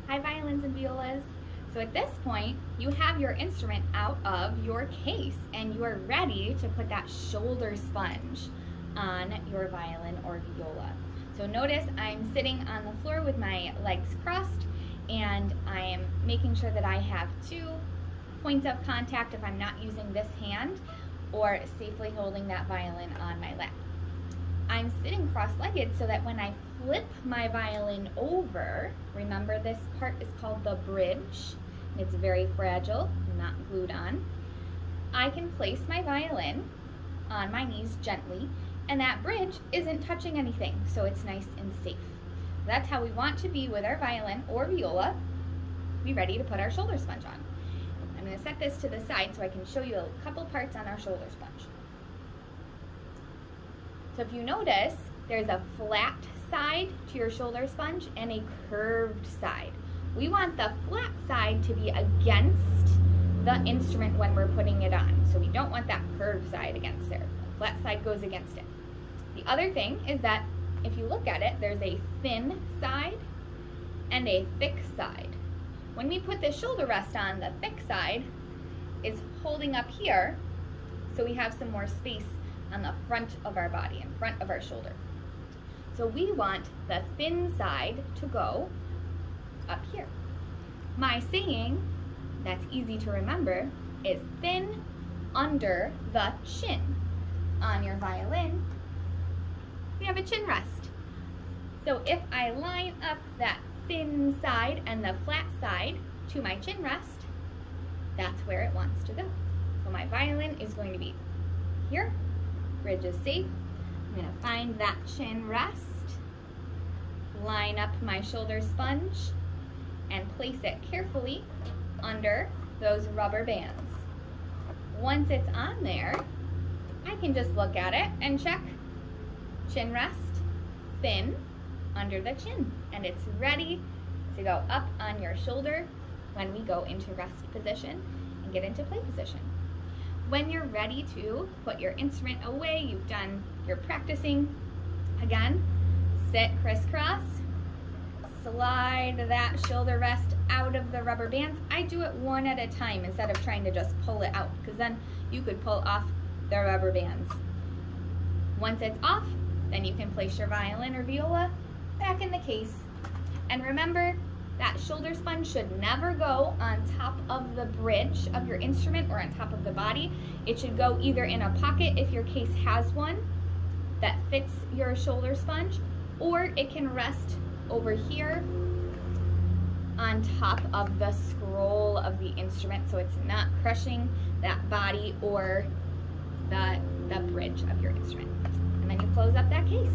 Hi violins and violas. So at this point, you have your instrument out of your case and you are ready to put that shoulder sponge on your violin or viola. So notice I'm sitting on the floor with my legs crossed and I am making sure that I have 2 points of contact if I'm not using this hand or safely holding that violin on my lap. I'm sitting cross-legged so that when I flip my violin over, remember this part is called the bridge. It's very fragile, not glued on. I can place my violin on my knees gently, and that bridge isn't touching anything, so it's nice and safe. That's how we want to be with our violin or viola. Be ready to put our shoulder sponge on. I'm going to set this to the side so I can show you a couple parts on our shoulder sponge. So if you notice, there's a flat side to your shoulder sponge and a curved side. We want the flat side to be against the instrument when we're putting it on. So we don't want that curved side against there. The flat side goes against it. The other thing is that if you look at it, there's a thin side and a thick side. When we put the shoulder rest on, the thick side is holding up here, so we have some more space on the front of our body, in front of our shoulder. So we want the thin side to go up here. My saying, that's easy to remember, is thin under the chin. On your violin, we have a chin rest. So if I line up that thin side and the flat side to my chin rest, that's where it wants to go. So my violin is going to be here. Bridge is safe. I'm going to find that chin rest, line up my shoulder sponge, and place it carefully under those rubber bands. Once it's on there, I can just look at it and check chin rest, thin under the chin, and it's ready to go up on your shoulder when we go into rest position and get into play position. When you're ready to put your instrument away, you've done your practicing, again, sit crisscross, slide that shoulder rest out of the rubber bands. I do it one at a time instead of trying to just pull it out, because then you could pull off the rubber bands. Once it's off, then you can place your violin or viola back in the case. And remember, that shoulder sponge should never go on top of the bridge of your instrument or on top of the body. It should go either in a pocket if your case has one that fits your shoulder sponge, or it can rest over here on top of the scroll of the instrument so it's not crushing that body or the bridge of your instrument. And then you close up that case.